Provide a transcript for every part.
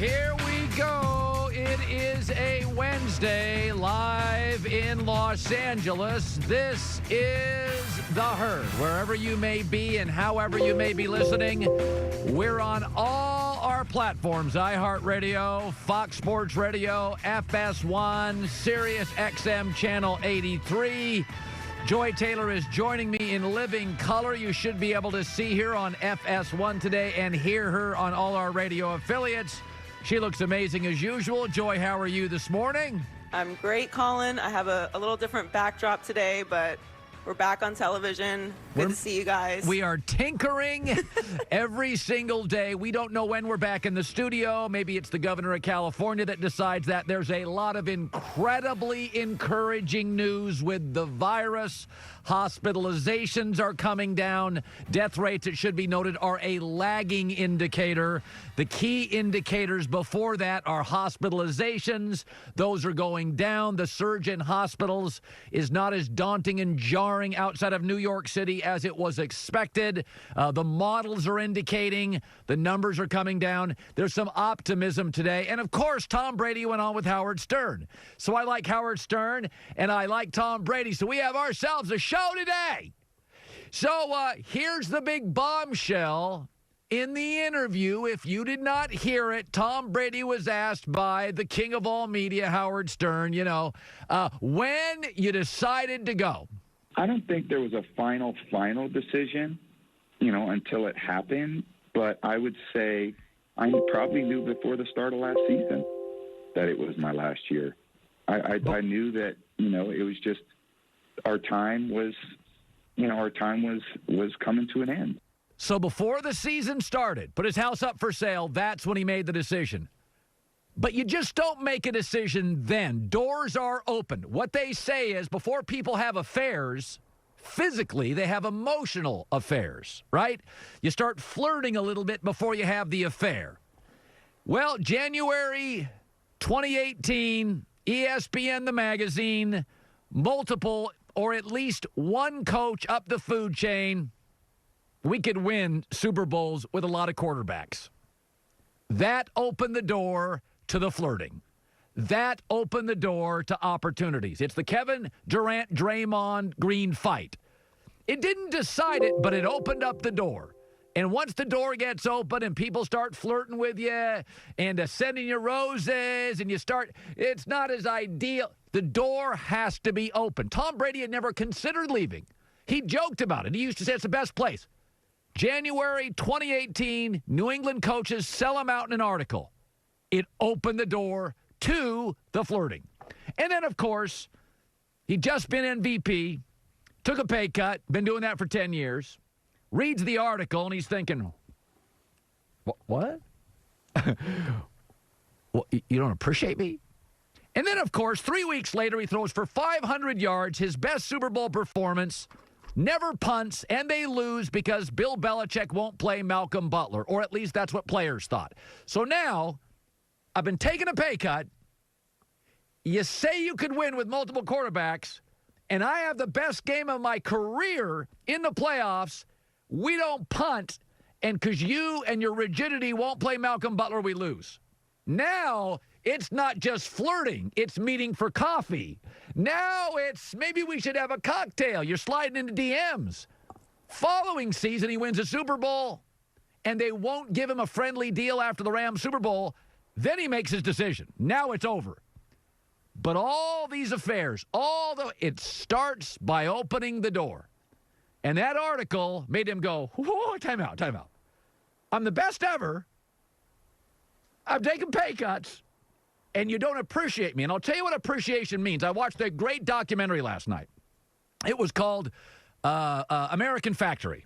Here we go. It is a Wednesday, live in Los Angeles. This is The Herd. Wherever you may be and however you may be listening, we're on all our platforms. iHeartRadio, Fox Sports Radio, FS1, Sirius XM Channel 83. Joy Taylor is joining me in living color. You should be able to see her on FS1 today and hear her on all our radio affiliates. She looks amazing as usual. Joy, how are you this morning? I'm great, Colin. I have a little different backdrop today, but we're back on television. Good to see you guys. We are tinkering every single day. We don't know when we're back in the studio. Maybe it's the governor of California that decides that. There's a lot of incredibly encouraging news with the virus. Hospitalizations are coming down. Death rates, it should be noted, are a lagging indicator. The key indicators before that are hospitalizations. Those are going down. The surge in hospitals is not as daunting and jarring outside of New York City as it was expected. The models are indicating the numbers are coming down. There's some optimism today. And, of course, Tom Brady went on with Howard Stern. So I like Howard Stern, and I like Tom Brady. So we have ourselves a show today. So here's the big bombshell in the interview. If you did not hear it, Tom Brady was asked by the king of all media, Howard Stern, when you decided to go. I don't think there was a final decision, until it happened. But I would say I probably knew before the start of last season that it was my last year. I knew that, it was just our time was coming to an end. So before the season started, put his house up for sale, that's when he made the decision. But you just don't make a decision then. Doors are open. What they say is before people have affairs, physically, they have emotional affairs, right? You start flirting a little bit before you have the affair. Well, January 2018, ESPN, the magazine, multiple or at least one coach up the food chain, we could win Super Bowls with a lot of quarterbacks. That opened the door to the flirting. That opened the door to opportunities. It's the Kevin Durant, Draymond Green fight. It didn't decide it, but it opened up the door. And once the door gets open and people start flirting with you and sending you roses and it's not as ideal. The door has to be open. Tom Brady had never considered leaving. He joked about it. He used to say it's the best place. January 2018, New England coaches sell him out in an article. It opened the door to the flirting. And then, of course, he'd just been MVP, took a pay cut, been doing that for 10 years, reads the article, and he's thinking, what? Well, you don't appreciate me? And then, of course, 3 weeks later, he throws for 500 yards, his best Super Bowl performance, never punts, and they lose because Bill Belichick won't play Malcolm Butler, or at least that's what players thought. So now, I've been taking a pay cut. You say you could win with multiple quarterbacks, and I have the best game of my career in the playoffs. We don't punt, and because you and your rigidity won't play Malcolm Butler, we lose. Now, it's not just flirting. It's meeting for coffee. Now it's maybe we should have a cocktail. You're sliding into DMs. Following season, he wins a Super Bowl, and they won't give him a friendly deal after the Rams Super Bowl. Then he makes his decision. Now it's over. But all these affairs, it starts by opening the door. And that article made him go, whoa, time out. I'm the best ever. I've taken pay cuts. And you don't appreciate me. And I'll tell you what appreciation means. I watched a great documentary last night. It was called American Factory.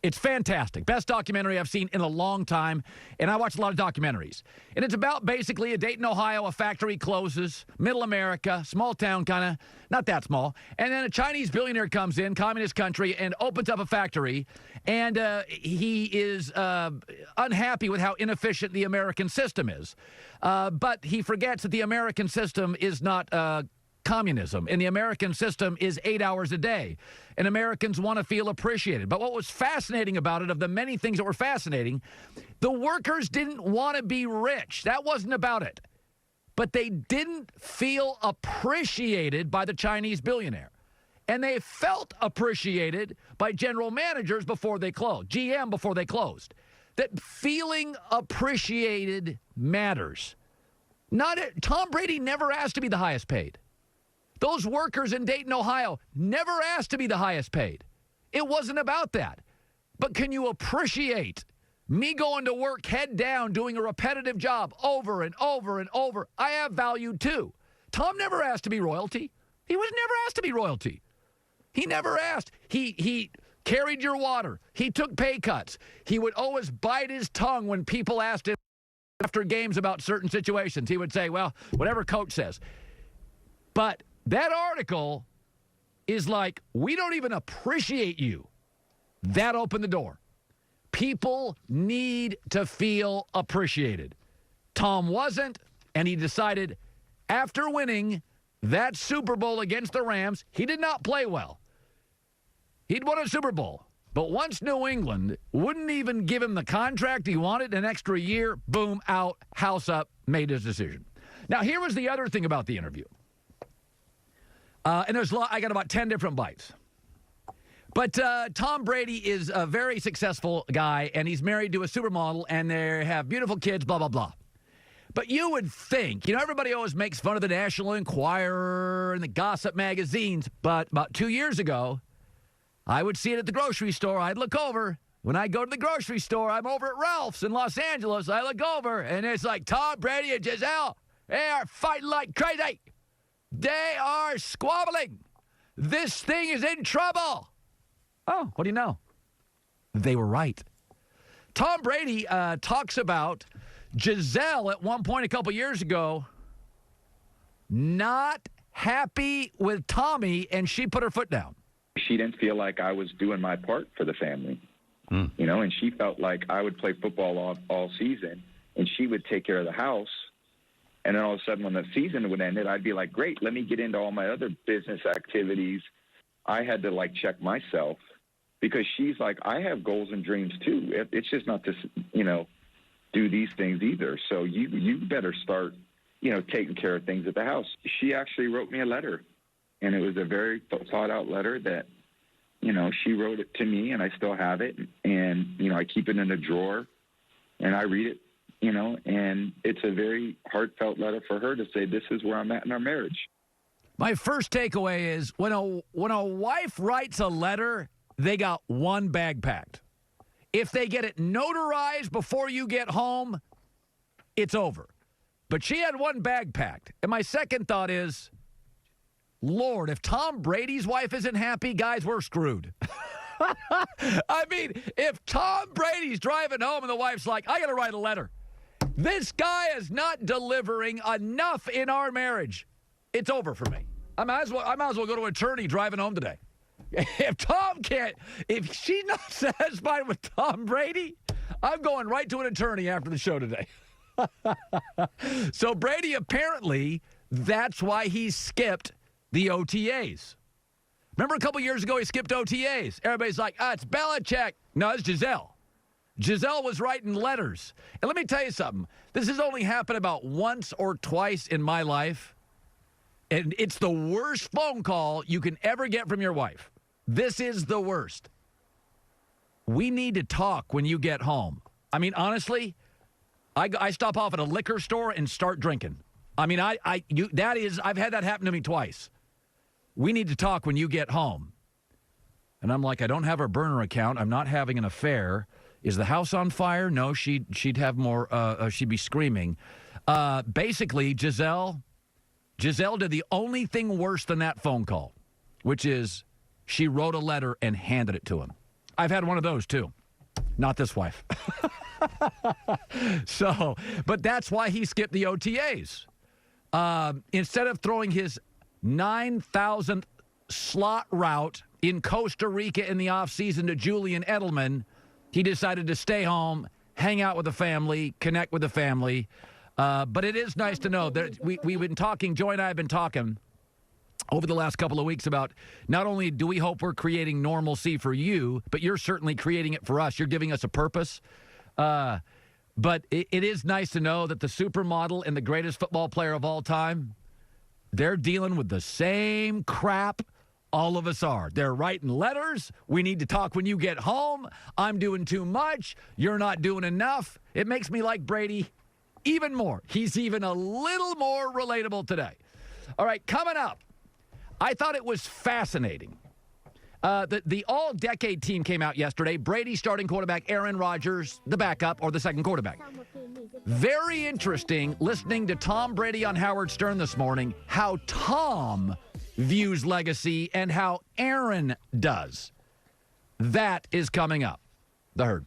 It's fantastic. Best documentary I've seen in a long time. And I watch a lot of documentaries. And it's about basically a Dayton, Ohio, a factory closes, middle America, small town kind of, not that small. And then a Chinese billionaire comes in, communist country, and opens up a factory. And he is unhappy with how inefficient the American system is. But he forgets that the American system is not communism, and the American system is 8 hours a day, and Americans want to feel appreciated. But what was fascinating about it, of the many things that were fascinating, the workers didn't want to be rich. That wasn't about it. But they didn't feel appreciated by the Chinese billionaire. And they felt appreciated by general managers before they closed, GM before they closed. That feeling appreciated matters. Tom Brady never asked to be the highest paid. Those workers in Dayton, Ohio, never asked to be the highest paid. It wasn't about that. But can you appreciate me going to work head down, doing a repetitive job over and over and over? I have value too. Tom never asked to be royalty. He was never asked to be royalty. He never asked. He carried your water. He took pay cuts. He would always bite his tongue when people asked him after games about certain situations. He would say, well, whatever coach says. But that article is like, we don't even appreciate you. That opened the door. People need to feel appreciated. Tom wasn't, and he decided after winning that Super Bowl against the Rams, he did not play well. He'd won a Super Bowl. But once New England wouldn't even give him the contract he wanted, an extra year, boom, out, house up, made his decision. Now, here was the other thing about the interview. And I got about 10 different bites. But Tom Brady is a very successful guy, and he's married to a supermodel, and they have beautiful kids, blah, blah, blah. But you would think, everybody always makes fun of the National Enquirer and the gossip magazines, but about 2 years ago, I would see it at the grocery store. I'd look over. When I go to the grocery store, I'm over at Ralph's in Los Angeles. I look over, and it's like Tom Brady and Giselle. They are fighting like crazy. They are squabbling. This thing is in trouble. Oh, what do you know? They were right. Tom Brady talks about Giselle at one point a couple years ago not happy with Tommy, and she put her foot down. She didn't feel like I was doing my part for the family, and she felt like I would play football all season, and she would take care of the house. And then all of a sudden when the season would end, I'd be like, great, let me get into all my other business activities. I had to, check myself because she's like, I have goals and dreams too. It's just not to, do these things either. So you better start, taking care of things at the house. She actually wrote me a letter. And it was a very thought-out letter that, she wrote it to me, and I still have it. And, I keep it in a drawer, and I read it, and it's a very heartfelt letter for her to say, this is where I'm at in our marriage. My first takeaway is when a wife writes a letter, they got one bag packed. If they get it notarized before you get home, it's over. But she had one bag packed. And my second thought is, Lord, if Tom Brady's wife isn't happy, guys, we're screwed. I mean, if Tom Brady's driving home and the wife's like, I got to write a letter. This guy is not delivering enough in our marriage. It's over for me. I might as well go to an attorney driving home today. If she's not satisfied with Tom Brady, I'm going right to an attorney after the show today. So Brady, apparently, that's why he skipped the OTAs. Remember a couple years ago he skipped OTAs. Everybody's like, it's Belichick. No, it's Giselle. Giselle was writing letters. And let me tell you something. This has only happened about once or twice in my life. And it's the worst phone call you can ever get from your wife. This is the worst. We need to talk when you get home. I mean, honestly, I stop off at a liquor store and start drinking. I mean, I've had that happen to me twice. We need to talk when you get home. And I'm like, I don't have a burner account. I'm not having an affair. Is the house on fire? No, she'd have more, she'd be screaming. Basically, Giselle did the only thing worse than that phone call, which is she wrote a letter and handed it to him. I've had one of those too. Not this wife. But that's why he skipped the OTAs. Instead of throwing his 9,000th slot route in Costa Rica in the offseason to Julian Edelman, he decided to stay home, hang out with the family, connect with the family. But it is nice to know that we've been talking, Joy and I have been talking over the last couple of weeks about not only do we hope we're creating normalcy for you, but you're certainly creating it for us. You're giving us a purpose. But it is nice to know that the supermodel and the greatest football player of all time, they're dealing with the same crap all of us are. They're writing letters. We need to talk when you get home. I'm doing too much. You're not doing enough. It makes me like Brady even more. He's even a little more relatable today. All right, coming up, I thought it was fascinating. The all-decade team came out yesterday. Brady starting quarterback, Aaron Rodgers, the backup or the second quarterback. Very interesting listening to Tom Brady on Howard Stern this morning, how Tom views legacy and how Aaron does. That is coming up. The Herd.